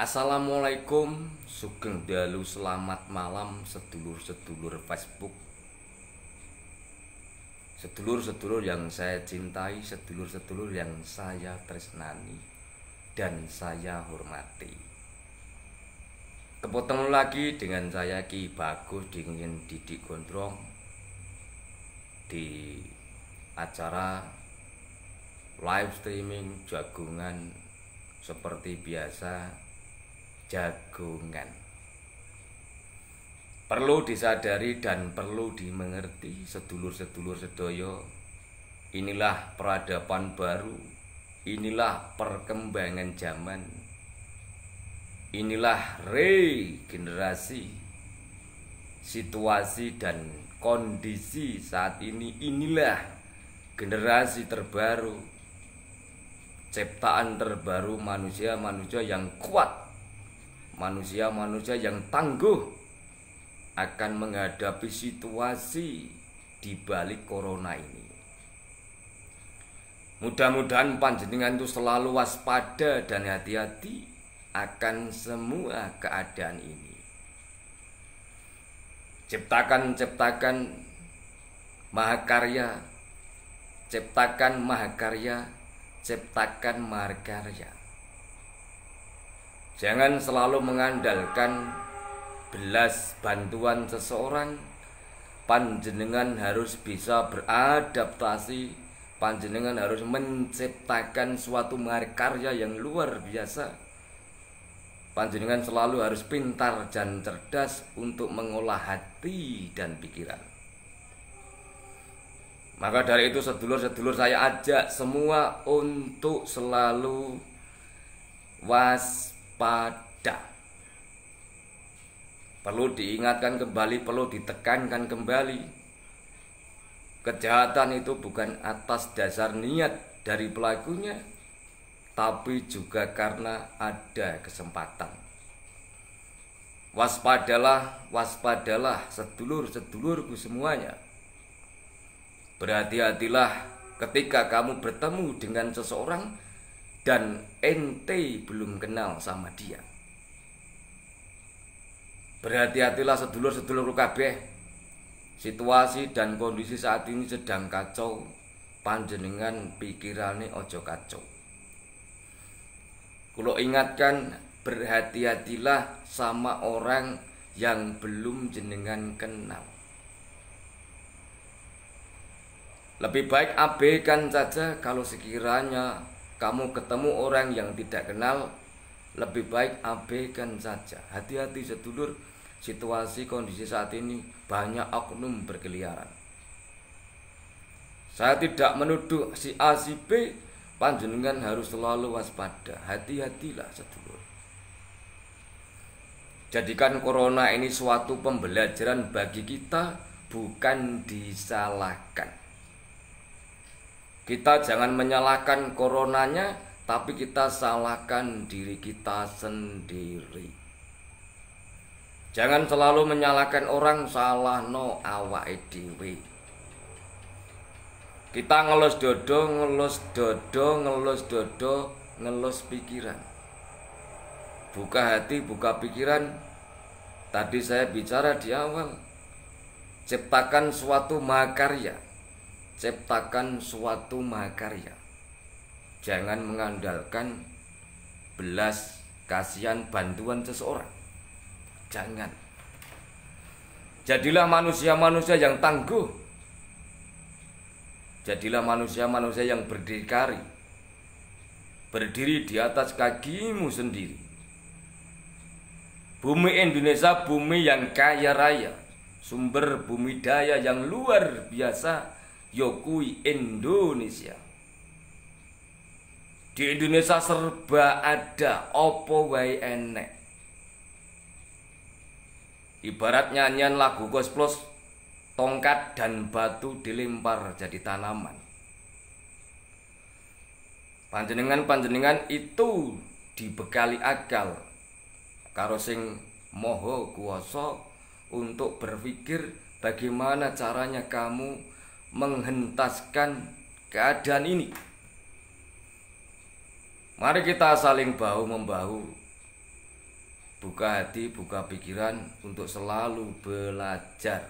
Assalamualaikum, sugeng dalu, selamat malam sedulur-sedulur Facebook, sedulur-sedulur yang saya cintai, sedulur-sedulur yang saya tresnani dan saya hormati. Ketemu lagi dengan saya Ki Bagus Dingin Didik Gondrong di acara live streaming jagungan seperti biasa. Jagungan perlu disadari dan perlu dimengerti, sedulur-sedulur sedoyo. Inilah peradaban baru, inilah perkembangan zaman, inilah regenerasi situasi dan kondisi saat ini. Inilah generasi terbaru, ciptaan terbaru, manusia-manusia yang kuat, manusia-manusia yang tangguh akan menghadapi situasi di balik corona ini. Mudah-mudahan panjenengan itu selalu waspada dan hati-hati akan semua keadaan ini. Ciptakan mahakarya, ciptakan mahakarya, ciptakan mahakarya. Jangan selalu mengandalkan belas bantuan seseorang. Panjenengan harus bisa beradaptasi. Panjenengan harus menciptakan suatu mahakarya yang luar biasa. Panjenengan selalu harus pintar dan cerdas untuk mengolah hati dan pikiran. Maka dari itu sedulur-sedulur, saya ajak semua untuk selalu waspada. Perlu diingatkan kembali, perlu ditekankan kembali. Kejahatan itu bukan atas dasar niat dari pelakunya, tapi juga karena ada kesempatan. Waspadalah, waspadalah sedulur-sedulurku semuanya. Berhati-hatilah ketika kamu bertemu dengan seseorang dan ente belum kenal sama dia. Berhati-hatilah sedulur-sedulur kabeh. Situasi dan kondisi saat ini sedang kacau. Panjenengan pikirane ojo kacau. Kulo ingatkan, berhati-hatilah sama orang yang belum jenengan kenal. Lebih baik abaikan saja. Kalau sekiranya kamu ketemu orang yang tidak kenal, lebih baik abaikan saja. Hati-hati sedulur, situasi kondisi saat ini banyak oknum berkeliaran. Saya tidak menuduh si A si B, panjenengan harus selalu waspada. Hati-hatilah sedulur. Jadikan corona ini suatu pembelajaran bagi kita, bukan disalahkan. Kita jangan menyalahkan coronanya, tapi kita salahkan diri kita sendiri. Jangan selalu menyalahkan orang, salahno awake dhewe. Kita ngelus dodo, ngelus dodo, ngelus dodo, ngelus pikiran. Buka hati, buka pikiran. Tadi saya bicara di awal, ciptakan suatu mahakarya. Ciptakan suatu mahakarya. Jangan mengandalkan belas kasihan bantuan seseorang. Jangan. Jadilah manusia-manusia yang tangguh. Jadilah manusia-manusia yang berdikari. Berdiri di atas kakimu sendiri. Bumi Indonesia bumi yang kaya raya, sumber bumi daya yang luar biasa, yokui Indonesia. Di Indonesia serba ada, opo wae enek. Ibarat nyanyian lagu Gosplos, tongkat dan batu dilempar jadi tanaman. Panjenengan itu dibekali akal karo sing Maha Kuwasa untuk berpikir bagaimana caranya kamu menghentaskan keadaan ini. Mari kita saling bahu-membahu. buka hati, buka pikiran untuk selalu belajar.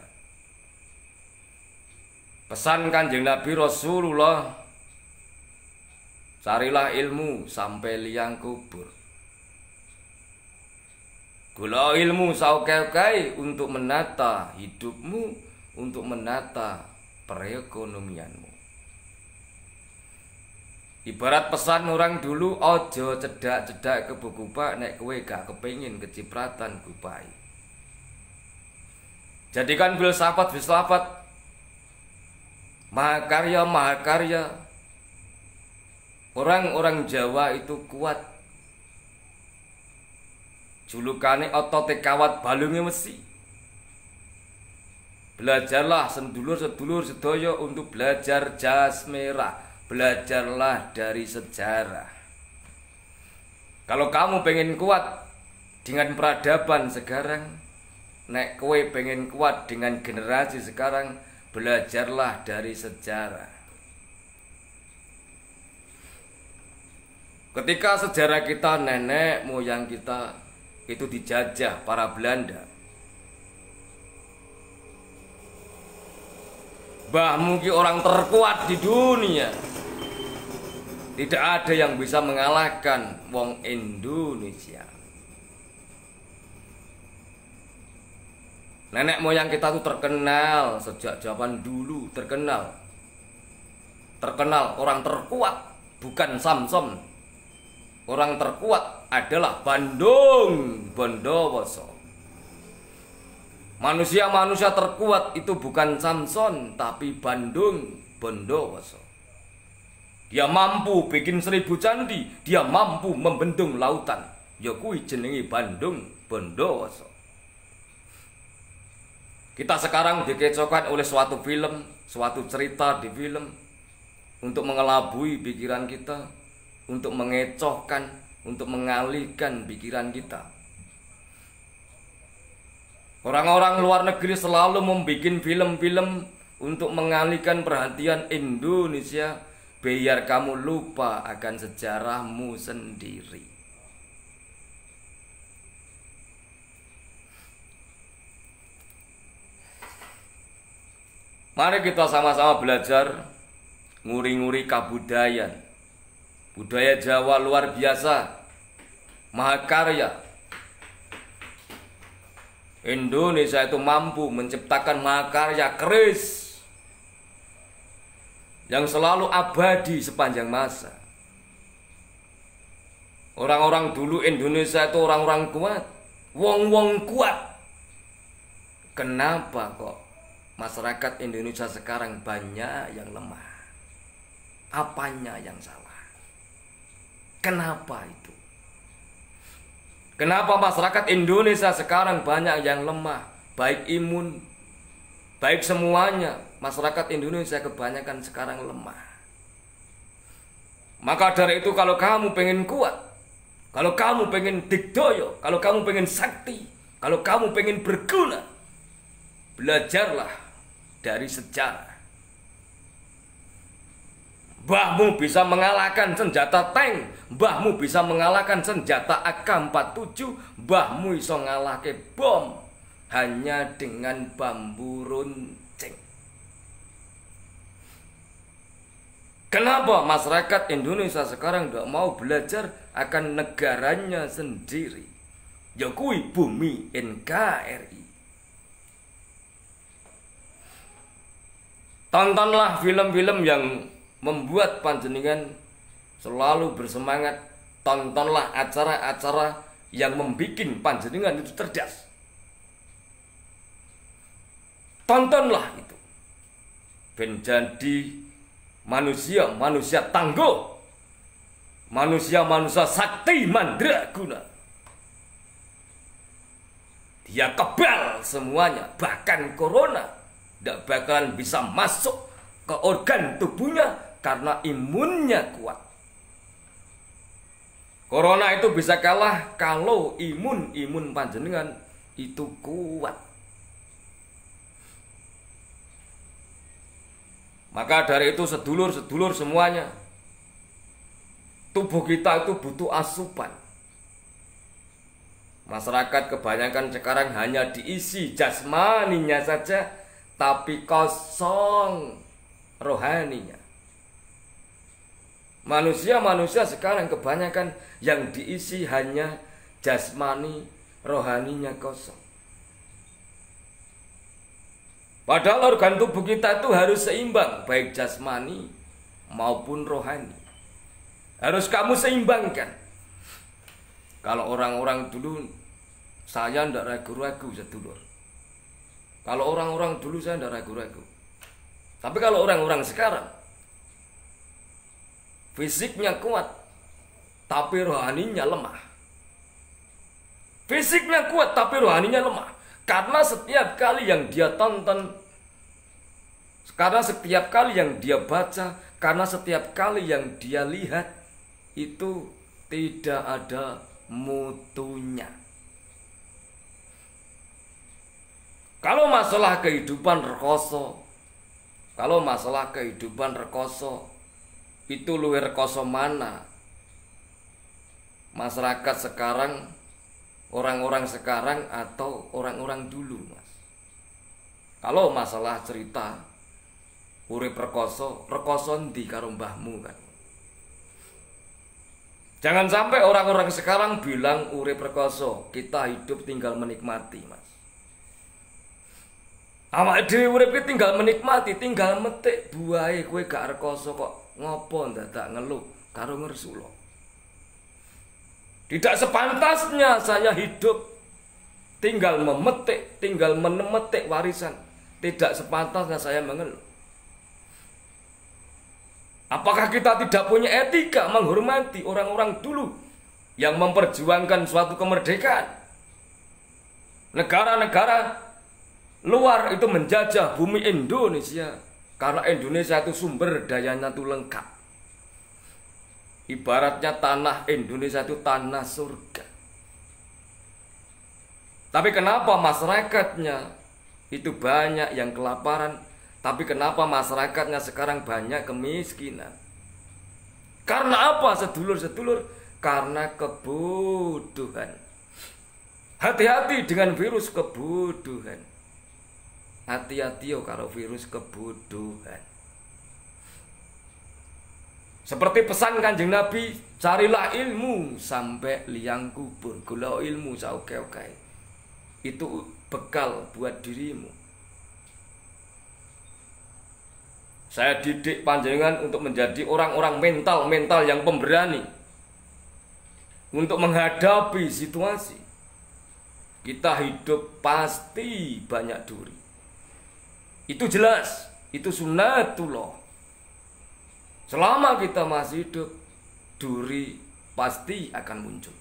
Pesan Kanjeng Nabi Rasulullah, carilah ilmu sampai liang kubur. Gula ilmu saukai-kai untuk menata hidupmu, untuk menata perekonomianmu. Ibarat pesan orang dulu, ojo cedak-cedak ke buku pak, nek kowe gak kepengin kecipratan gupai. Jadikan filsafat mahakarya. Orang-orang Jawa itu kuat. Julukane otote kawat balunge mesi. Belajarlah sedulur-sedulur sedaya untuk belajar jas merah. Belajarlah dari sejarah. Kalau kamu pengen kuat dengan peradaban sekarang, nek kowe pengen kuat dengan generasi sekarang, belajarlah dari sejarah. Ketika sejarah kita, nenek moyang kita itu dijajah para Belanda, mbahmu ki orang terkuat di dunia. Tidak ada yang bisa mengalahkan wong Indonesia. Nenek moyang kita tuh terkenal sejak zaman dulu, terkenal orang terkuat bukan Samson. Orang terkuat adalah Bandung Bondowoso. Manusia terkuat itu bukan Samson, tapi Bandung Bondowoso. Dia mampu bikin 1000 candi, dia mampu membendung lautan. Ya kuwi jenenge Bandung Bondowoso. Kita sekarang dikecohkan oleh suatu film, suatu cerita di film untuk mengelabui pikiran kita, untuk mengecohkan, untuk mengalihkan pikiran kita. Orang-orang luar negeri selalu membuat film-film untuk mengalihkan perhatian Indonesia, biar kamu lupa akan sejarahmu sendiri. Mari kita sama-sama belajar nguri-nguri kabudayaan. Budaya Jawa luar biasa, mahakarya. Indonesia itu mampu menciptakan mahakarya keris yang selalu abadi sepanjang masa. Orang-orang dulu Indonesia itu orang-orang kuat, wong-wong kuat. Kenapa kok masyarakat Indonesia sekarang banyak yang lemah? Apanya yang salah? Kenapa itu? Kenapa masyarakat Indonesia sekarang banyak yang lemah, baik imun, baik semuanya? Masyarakat Indonesia kebanyakan sekarang lemah. Maka dari itu kalau kamu pengen kuat, kalau kamu pengen digdoyo, kalau kamu pengen sakti, kalau kamu pengen berguna, belajarlah dari sejarah. Mbahmu bisa mengalahkan senjata tank, mbahmu bisa mengalahkan senjata AK-47, mbahmu iso ngalahke bom hanya dengan bambu runcing. Kenapa masyarakat Indonesia sekarang tidak mau belajar akan negaranya sendiri? Ya kuwi bumi NKRI. Tontonlah film-film yang membuat panjenengan selalu bersemangat. Tontonlah acara-acara yang membuat panjenengan itu cerdas. Tontonlah itu. Ben jadi manusia tangguh, manusia sakti mandraguna. Dia kebal semuanya, bahkan corona tidak bakalan bisa masuk ke organ tubuhnya karena imunnya kuat. Corona itu bisa kalah kalau imun panjenengan itu kuat. Maka dari itu sedulur-sedulur semuanya, tubuh kita itu butuh asupan. Masyarakat kebanyakan sekarang hanya diisi jasmaninya saja, tapi kosong rohaninya. Manusia sekarang kebanyakan yang diisi hanya jasmani, rohaninya kosong. Padahal organ tubuh kita itu harus seimbang, baik jasmani maupun rohani. Harus kamu seimbangkan. Kalau orang-orang dulu, saya tidak ragu-ragu sedulur. Kalau orang-orang dulu saya tidak ragu-ragu. Tapi kalau orang-orang sekarang, fisiknya kuat, tapi rohaninya lemah. Fisiknya kuat, tapi rohaninya lemah. Karena setiap kali yang dia tonton, karena setiap kali yang dia baca, karena setiap kali yang dia lihat, itu tidak ada mutunya. Kalau masalah kehidupan rekoso, itu luwih rekoso mana? Masyarakat sekarang, orang-orang sekarang atau orang-orang dulu, Mas? Kalau masalah cerita urip rekoso ndi karo mbahmu kan? Jangan sampai orang-orang sekarang bilang urip rekoso, kita hidup tinggal menikmati, Mas. Awake dhewe urip tinggal menikmati, tinggal metik buahe, kowe gak rekoso kok ngopo dadak ngeluh karo ngersula. Tidak sepantasnya saya hidup tinggal memetik, tinggal menemetik warisan. Tidak sepantasnya saya mengeluh. Apakah kita tidak punya etika menghormati orang-orang dulu yang memperjuangkan suatu kemerdekaan? Negara-negara luar itu menjajah bumi Indonesia karena Indonesia itu sumber dayanya itu lengkap. Ibaratnya tanah Indonesia itu tanah surga. Tapi kenapa masyarakatnya itu banyak yang kelaparan? Tapi kenapa masyarakatnya sekarang banyak kemiskinan? Karena apa sedulur-sedulur? Karena kebodohan. Hati-hati dengan virus kebodohan. Hati-hati yo karo virus kebodohan. Seperti pesan Kanjeng Nabi, carilah ilmu sampai liang kubur. Golek ilmu saoke-oke. Itu bekal buat dirimu. Saya didik panjenengan untuk menjadi orang-orang mental yang pemberani. Untuk menghadapi situasi. Kita hidup pasti banyak duri. Itu jelas, itu sunnatullah. Selama kita masih hidup, duri pasti akan muncul.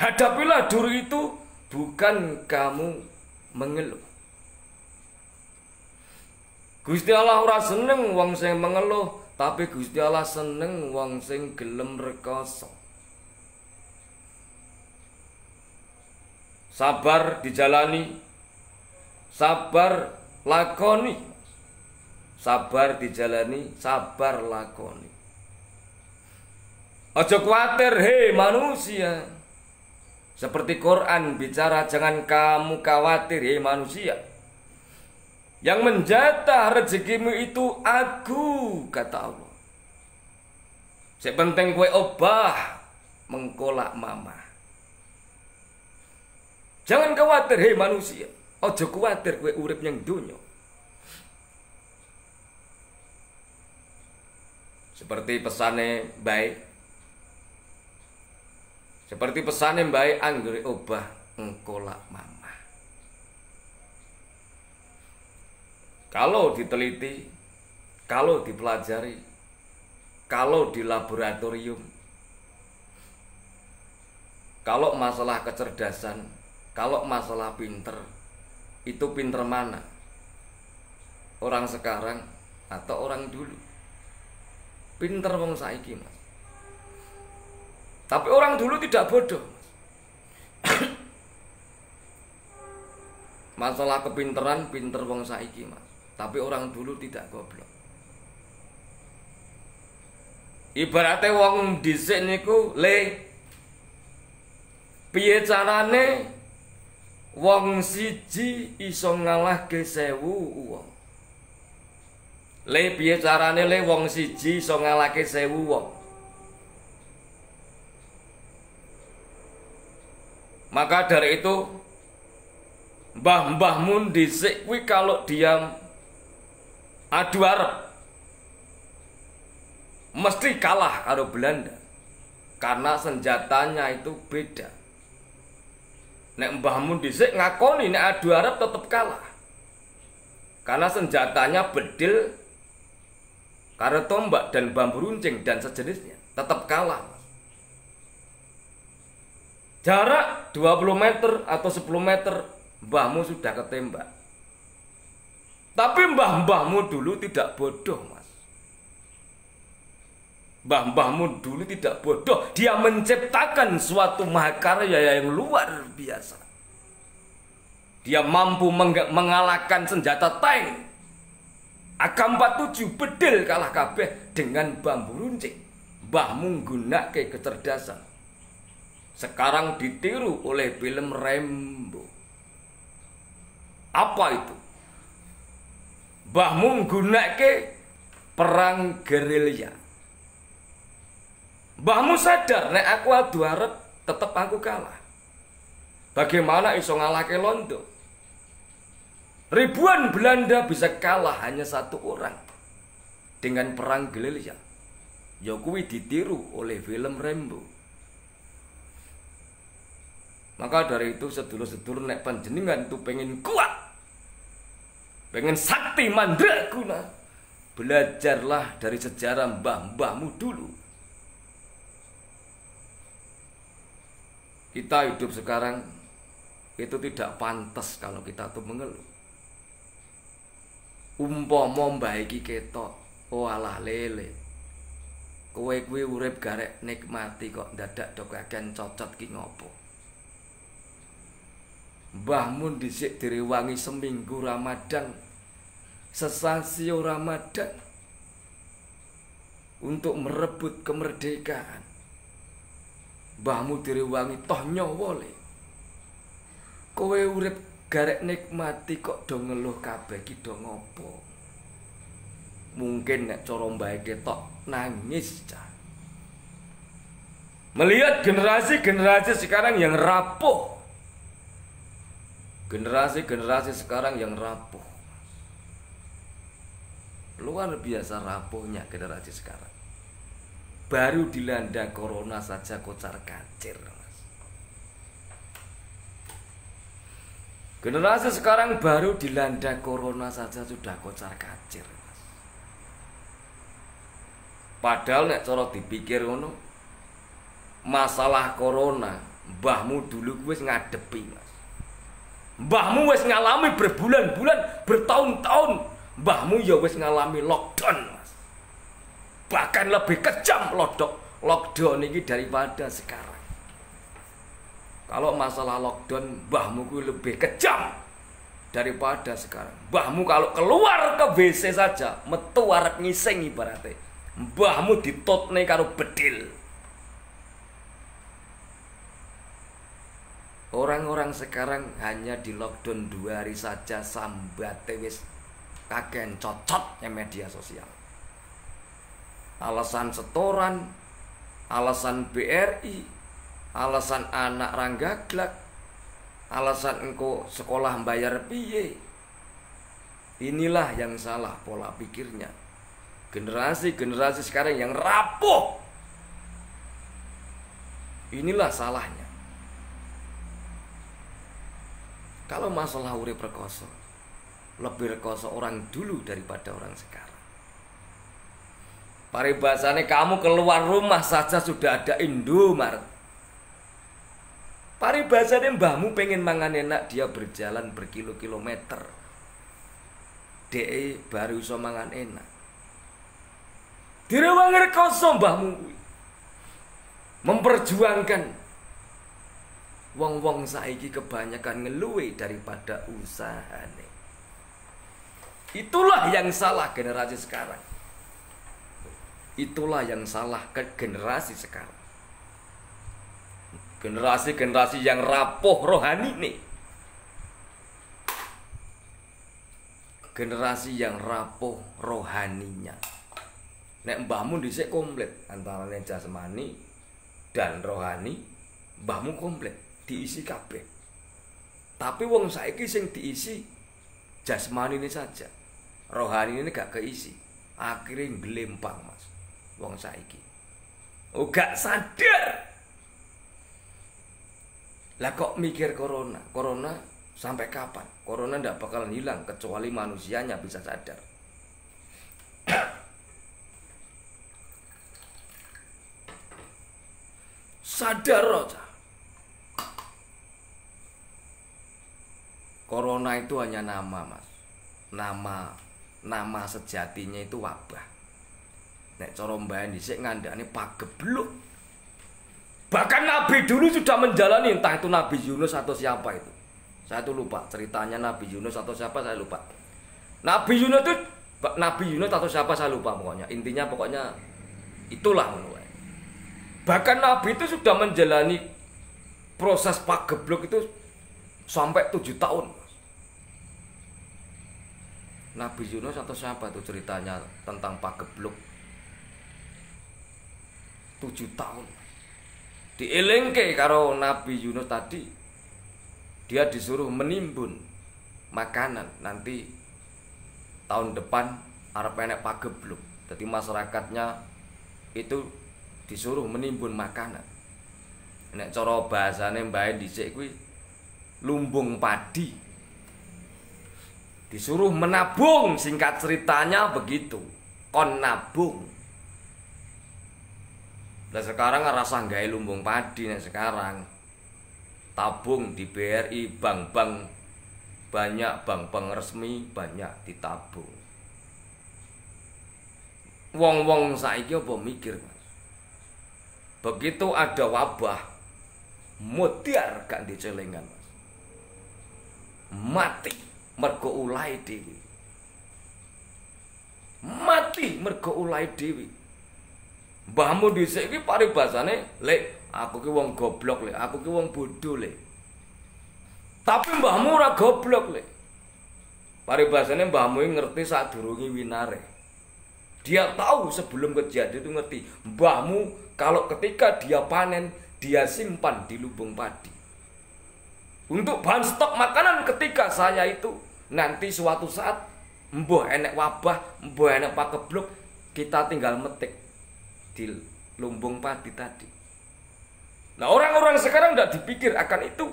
Hadapilah duri itu, bukan kamu mengeluh. Gusti Allah ora seneng wong sing mengeluh, tapi Gusti Allah seneng wong sing gelem rekoso. Sabar dijalani, sabar lakoni. Sabar dijalani, sabar lakoni. Ojo khawatir, hei manusia. Seperti Quran bicara, jangan kamu khawatir, hei manusia. Yang menjatah rezekimu itu aku, kata Allah. Sepenting kue obah mengkolak mama. Jangan khawatir, hei manusia. Ojo khawatir kue urip yang dunya. Seperti pesane baik. Seperti pesane baik anggere obah engkolak mama. Kalau diteliti, kalau dipelajari, kalau di laboratorium, kalau masalah kecerdasan, kalau masalah pinter, itu pinter mana? Orang sekarang atau orang dulu? Pinter wong saiki, Mas. Tapi orang dulu tidak bodoh, Mas. Masalah kepinteran pinter wong saiki, Mas. Tapi orang dulu tidak goblok. Ibaratnya wong dhisik niku Piye carane wong siji iso ngalahke 1000 wong? Le piye carane le wong siji iso ngalahke 1000 wong? Maka dari itu mbah-mbahmu dhisik kuwi kalau dia adu arep mesti kalah karo Belanda karena senjatanya itu beda. Nek mbahmu dhisik ngakoni nek adu arep tetep kalah. Karena senjatanya bedil karo tombak dan bambu runcing dan sejenisnya, tetep kalah. Jarak 20 meter atau 10 meter mbahmu sudah ketembak. Tapi mbah-mbahmu dulu tidak bodoh, Mas. Mbah-mbahmu dulu tidak bodoh. Dia menciptakan suatu mahakarya yang luar biasa. Dia mampu mengalahkan senjata tank AK-47 bedil kalah kabeh dengan bambu runcing. Mbahmu nggunakake kecerdasan. Sekarang ditiru oleh film Rambo. Apa itu? Mbahmu nggunakake perang gerilya. Mbahmu sadar nek aku adu arep tetep aku kalah. Bagaimana iso ngalahke Londo? Ribuan Belanda bisa kalah hanya satu orang dengan perang gerilya. Ya kuwi ditiru oleh film Rambo. Maka dari itu sedulur-sedulur nek panjenengan tuh pengen kuat, pengen sakti mandraguna, belajarlah dari sejarah mbah-mbahmu dulu. Kita hidup sekarang itu tidak pantas kalau kita tuh mengeluh. Umpama mbah iki ketok, oh alah lele. Kowe kuwi urip garek nikmati kok dadak do kakean cocot ki ngopo? Mbahmu dhisik direwangi seminggu Ramadan, sesasi Ramadan untuk merebut kemerdekaan. Mbahmu direwangi toh nyawa le. Kowe urip garek nikmati kok do ngeluh kabeh ki do ngopo? Mungkin nek cara mbah ketok nangis cah. Melihat generasi-generasi sekarang yang rapuh. Generasi-generasi sekarang yang rapuh. Luar biasa rapuhnya generasi sekarang. Baru dilanda corona saja kocar kacir, Mas. Generasi sekarang baru dilanda corona saja sudah kocar kacir, Mas. Padahal nek cara dipikir ngono, masalah corona mbahmu dulu wis ngadepi, Mas. Mbahmu wis ngalami berbulan-bulan, bertahun-tahun. Mbahmu ya wis ngalami lockdown, Mas. Bahkan lebih kejam lockdown ini daripada sekarang. Kalau masalah lockdown, mbahmu ku lebih kejam daripada sekarang. Mbahmu kalau keluar ke WC saja, metu arep ngising ibaratnya. Mbahmu ditutne karo bedil. Orang-orang sekarang hanya di lockdown 2 hari saja sambate wis kagen cocotnya media sosial. Alasan setoran, alasan BRI, alasan anak ranggaglak, alasan engkau sekolah bayar piye. Inilah yang salah pola pikirnya. Generasi-generasi sekarang yang rapuh. Inilah salahnya. Kalau masalah urip rekoso, lebih rekoso orang dulu daripada orang sekarang. Paribasane kamu keluar rumah saja sudah ada Indomaret. Paribasane mbahmu pengen mangan enak, dia berjalan berkilo-kilometer. DE baru iso mangan enak. Direwangi rekoso mbahmu memperjuangkan. Wong-wong saiki kebanyakan ngeluwe daripada usahane. Itulah yang salah generasi sekarang. Itulah yang salah ke generasi sekarang. Generasi-generasi yang rapuh rohani nih. Generasi yang rapuh rohaninya. Nek mbahmu dhisik komplit antara jasmani dan rohani, mbahmu komplit diisi kabeh. Tapi wong saiki sing diisi jasmani ini saja. Rohani ini gak keisi. Akhirnya ngelempang Mas. Wong saiki. Oh gak sadar. Lah kok mikir corona? Corona sampai kapan? Corona ndak bakalan hilang kecuali manusianya bisa sadar. Sadar aja. Corona itu hanya nama, Mas. Nama sejatinya itu wabah. Nek cara mbahan dhisik ngandhane pagebluk. Bahkan Nabi dulu sudah menjalani, entah itu Nabi Yunus atau siapa itu. Saya tuh lupa ceritanya Nabi Yunus atau siapa, saya lupa. Nabi Yunus atau siapa saya lupa pokoknya. Intinya pokoknya itulah. Bahkan Nabi itu sudah menjalani proses pagebluk itu sampai 7 tahun. Nabi Yunus atau siapa itu ceritanya tentang pagebluk 7 tahun. Dielingke karo Nabi Yunus tadi, dia disuruh menimbun makanan nanti tahun depan arep enek pagebluk. Jadi masyarakatnya itu disuruh menimbun makanan. Nek cara bahasane mbae dhisik kuwi lumbung padi. Disuruh menabung, singkat ceritanya begitu. Kon nabung. Nah sekarang rasa gawe lumbung padi nek sekarang. Tabung di BRI, bank-bank banyak, bank-bank resmi banyak ditabung. Wong-wong saiki apa mikir, Mas? Begitu ada wabah, mutiar gak dicelengan, Mas. Mati mergo ulai dewi. Mati mergo ulai dewi. Mbahmu dhisik iki paribasane, "Lek, aku ki wong goblok, Lek. Aku ki wong bodoh, Lek." Tapi mbahmu ora goblok, Lek. Paribasane mbahmu ngerti sadurunge winare. Dia tahu sebelum kejadian itu ngerti. Mbahmu kalau ketika dia panen, dia simpan di lubung padi. Untuk bahan stok makanan ketika saya itu nanti suatu saat mbuh enek wabah, mbuh enek pagebluk, kita tinggal metik di lumbung padi tadi. Nah orang-orang sekarang tidak dipikir akan itu,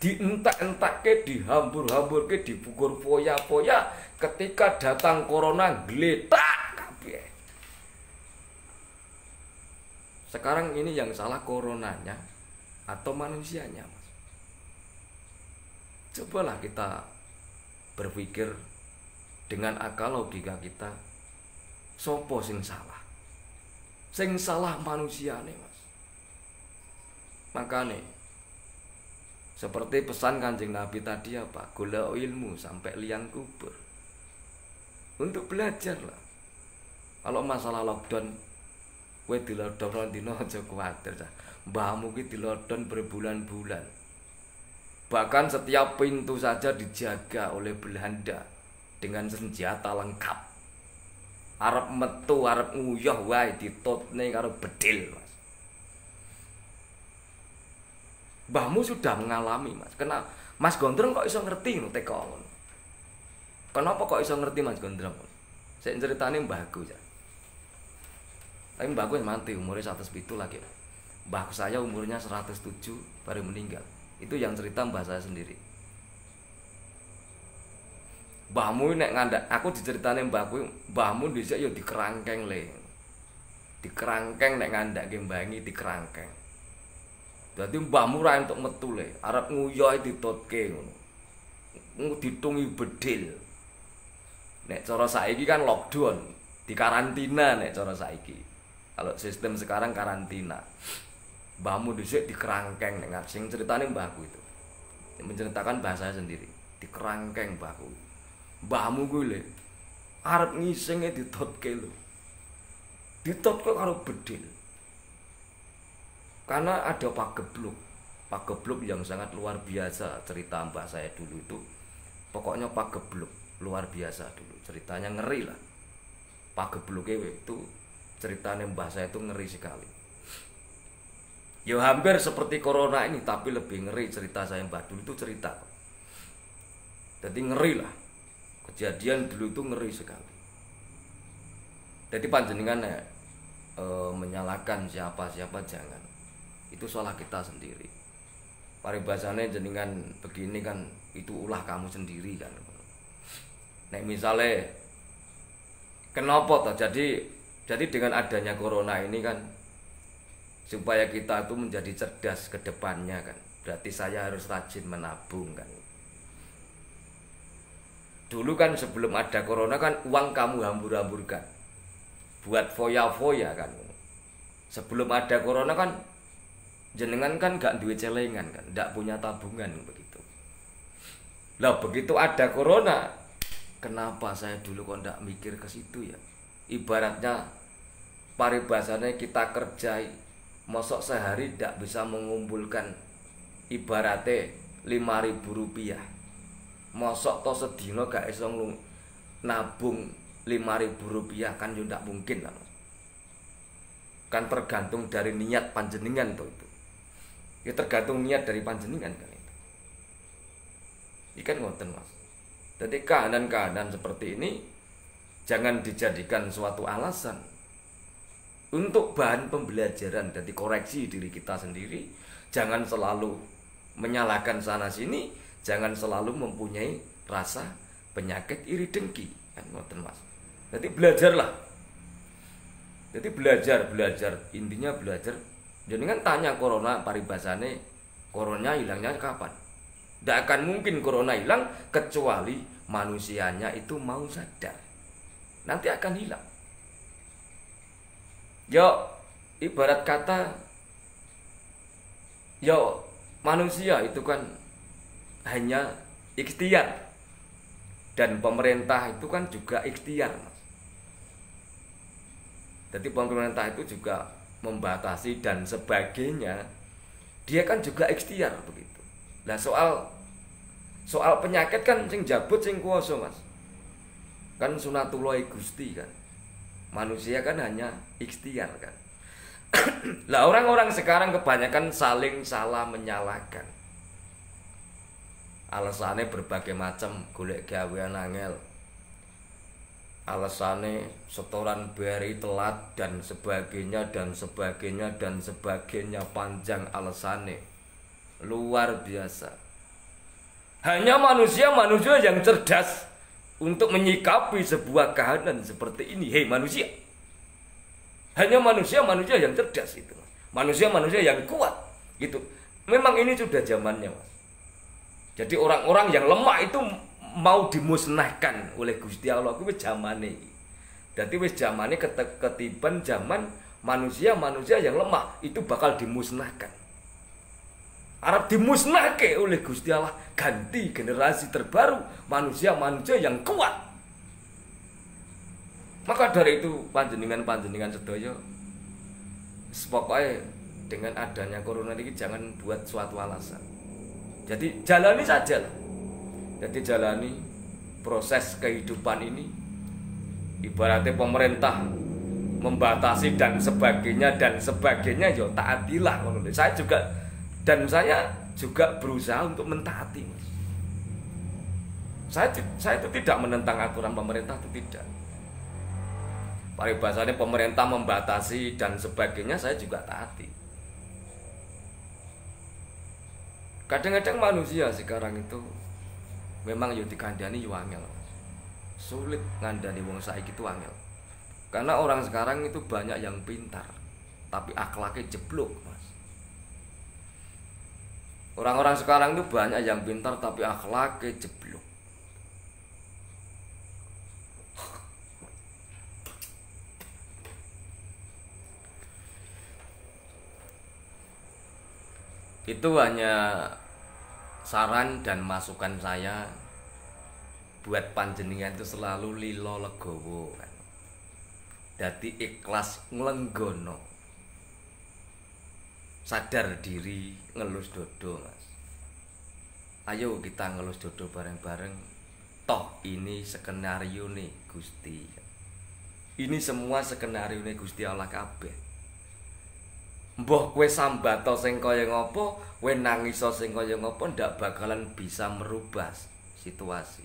dientak-entake, dihambur-hamburke, dipukul foya-foya. Ketika datang corona geletak kabeh. Sekarang ini yang salah coronanya atau manusianya, Mas? Cobalah kita berpikir dengan akal logika kita. Sopo sing salah? Sing salah manusiane, Mas. Makane seperti pesan Kanjeng Nabi tadi apa? Golek ilmu sampai liang kubur. Untuk belajar lah. Kalau masalah lockdown, kowe dilodon dina aja kuwatir. Mbahmu ki dilodon berbulan-bulan. Bahkan setiap pintu saja dijaga oleh Belanda dengan senjata lengkap. Arep metu, arep nguyah wae ditutne karo bedil, Mas. Mbahmu sudah mengalami, Mas. Kenapa Mas Gondrong kok iso ngerti ngono teko ngono? Kenapa kok iso ngerti Mas Gondrong? Sik ceritane mbahku ya. Tapi mbahku mati umurnya 107 lagi. Mbahku saya umurnya 107 baru meninggal. Itu yang cerita mbah saya sendiri. Mbahmu nek ngandak, aku diceritane mbahku, mbahmu dhisik ya dikerangkeng le. Dikerangkeng nek ngandake mbangi dikerangkeng. Dadi mbahmu ra entuk metu le, arep nguyoh ditutke ngono. Ditungi bedil. Nek cara saiki kan lockdown, dikarantina nek cara saiki. Kalau sistem sekarang karantina. Mbahmu dhisik dikerangkeng nek sing ceritane mbahku itu. Menceritakan bahasa sendiri, dikerangkeng mbahku. Mbahmu kuwi lho arep ngisenge ditutke lho. Ditutke karo bedil. Karena ada pagebluk. pagebluk yang sangat luar biasa. Cerita mbah saya dulu itu pokoknya pagebluk luar biasa dulu, ceritanya ngeri lah. Pagebluk itu ceritanya mbah saya itu ngeri sekali. Ya hampir seperti corona ini, tapi lebih ngeri cerita saya mbah dulu itu cerita. Jadi ngeri lah, kejadian dulu itu ngeri sekali. Jadi panjenengan menyalahkan siapa-siapa jangan, itu salah kita sendiri. Paribasane jenengan begini kan itu ulah kamu sendiri kan. Nek misalnya kenapa toh jadi dengan adanya corona ini kan supaya kita itu menjadi cerdas ke depannya kan. Berarti saya harus rajin menabung kan. Dulu kan sebelum ada corona kan uang kamu hambur-hamburkan buat foya-foya kan. Sebelum ada corona kan jenengan kan gak duwe celengan kan, gak punya tabungan begitu. Lah begitu ada corona, kenapa saya dulu kok gak mikir ke situ ya? Ibaratnya paribasannya kita kerjai, mosok sehari gak bisa mengumpulkan ibaratnya 5.000 rupiah. Mosok to sedina gak iso nabung 5.000 rupiah kan yo ndak mungkin lah. Kan tergantung dari niat panjenengan tuh itu. Ya tergantung niat dari panjenengan kan itu. Ikan ngoten Mas. Jadi keadaan-keadaan seperti ini jangan dijadikan suatu alasan untuk bahan pembelajaran dan dikoreksi diri kita sendiri. Jangan selalu menyalahkan sana sini, jangan selalu mempunyai rasa penyakit iri dengki kan ngoten Mas. Jadi belajarlah. Jadi belajar, intinya belajar. Jadi kan tanya corona paribasane, corona hilangnya kapan? Tidak akan mungkin corona hilang kecuali manusianya itu mau sadar. Nanti akan hilang. Yo ibarat kata, yo manusia itu kan hanya ikhtiar dan pemerintah itu kan juga ikhtiar. Jadi pemerintah itu juga membatasi dan sebagainya, dia kan juga ikhtiar begitu. Nah soal penyakit kan sing jabut sing kuwasa Mas. Kan sunatullah Gusti kan. Manusia kan hanya ikhtiar kan. Lah orang-orang sekarang kebanyakan saling salah menyalahkan. Alasannya berbagai macam, golek gawean angel. Alasannya setoran BRI telat dan sebagainya panjang alasannya luar biasa. Hanya manusia yang cerdas untuk menyikapi sebuah keadaan seperti ini. Hei manusia, hanya manusia yang cerdas itu, manusia yang kuat gitu. Memang ini sudah zamannya Mas. Jadi orang-orang yang lemah itu mau dimusnahkan oleh Gusti Allah kuwi zamane. Dadi wis zamane ketiban zaman manusia yang lemah itu bakal dimusnahkan. Arab dimusnahke oleh Gusti Allah, ganti generasi terbaru manusia yang kuat. Maka dari itu panjenengan sedaya pokoknya dengan adanya corona ini jangan buat suatu alasan. Jadi jalani saja lah. Jadi jalani proses kehidupan ini. Ibaratnya pemerintah membatasi dan sebagainya ya taatilah. Saya juga berusaha untuk mentaati Mas. Saya itu tidak menentang aturan pemerintah, itu tidak. Paribasane pemerintah membatasi dan sebagainya saya juga taati. Kadang-kadang manusia sekarang itu memang yo dikandani yo angel. Sulit ngandani wong saiki itu angel. Karena orang sekarang itu banyak yang pintar, tapi akhlaknya jeblok, Mas. Orang-orang sekarang itu banyak yang pintar tapi akhlaknya jeblok. Itu hanya saran dan masukan saya buat panjenengan itu selalu lilo legowo kan. Dadi ikhlas nglenggono. sadar diri, ngelus dodo, Mas. Ayo kita ngelus dodo bareng-bareng. Toh ini skenario nih Gusti. Ini semua skenario nih Gusti Allah kabeh. Mbah kowe sambato sing kaya ngopo, kowe nangis sing kaya ngopo, ndak bakalan bisa merubah situasi.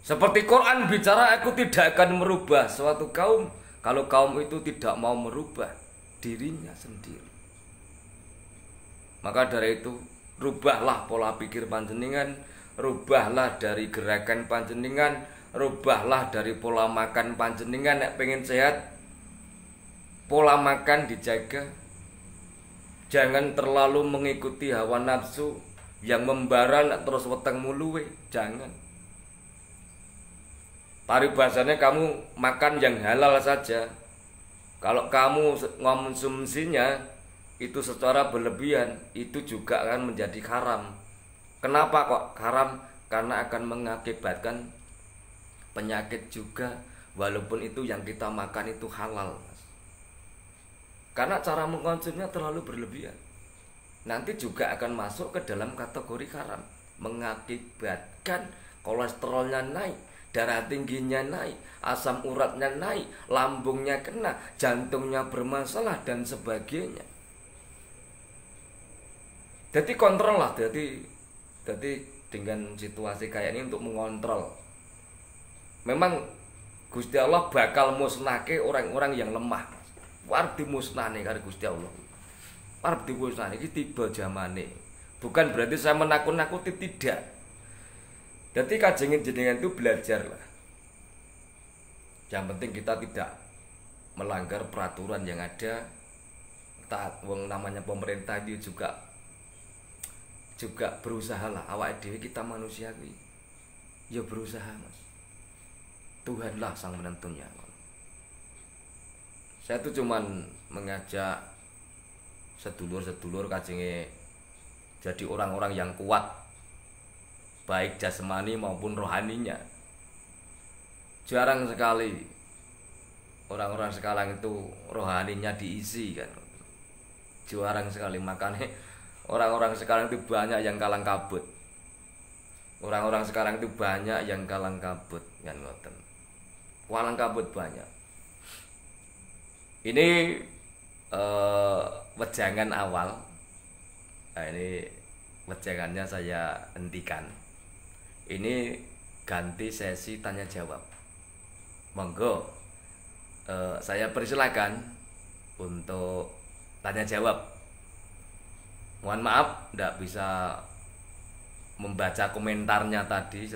Seperti Quran bicara, aku tidak akan merubah suatu kaum kalau kaum itu tidak mau merubah dirinya sendiri. Maka dari itu, rubahlah pola pikir panjenengan, rubahlah dari gerakan panjenengan, rubahlah dari pola makan panjenengan. Nek pengen sehat, pola makan dijaga. Jangan terlalu mengikuti hawa nafsu yang membara terus weteng muluwe, jangan. Paribasanya kamu makan yang halal saja. Kalau kamu mengonsumsinya itu secara berlebihan, itu juga akan menjadi haram. Kenapa kok haram? Karena akan mengakibatkan penyakit juga, walaupun itu yang kita makan itu halal. Karena cara mengkonsumsinya terlalu berlebihan, nanti juga akan masuk ke dalam kategori haram, mengakibatkan kolesterolnya naik, darah tingginya naik, asam uratnya naik, lambungnya kena, jantungnya bermasalah dan sebagainya. Jadi kontrol lah, jadi dengan situasi kayak ini untuk mengontrol. Memang Gusti Allah bakal musnahke orang-orang yang lemah. Arep dimusnahne karo Gusti Allah. Arep dimusnahne iki tiba zamane. Bukan berarti saya menakut-nakuti, tidak. Jadi kajengin jenengan itu belajarlah. Yang penting kita tidak melanggar peraturan yang ada. Taat wong namanya pemerintah dia juga berusaha lah. Awake dhewe kita manusia kuwi ya berusaha, Mas. Tuhanlah sang menentunya. Saya tuh cuman mengajak sedulur-sedulur kajenge jadi orang-orang yang kuat, baik jasmani maupun rohaninya. Jarang sekali orang-orang sekarang itu rohaninya diisi kan. Jarang sekali, makanya orang-orang sekarang itu banyak yang kalang kabut. Orang-orang sekarang itu banyak yang kalang kabut kan ngoten. Kalang kabut banyak. Ini wejangan awal. Nah, ini wejangannya saya hentikan. Ini ganti sesi tanya jawab. Monggo saya persilakan untuk tanya jawab. Mohon maaf tidak bisa membaca komentarnya tadi.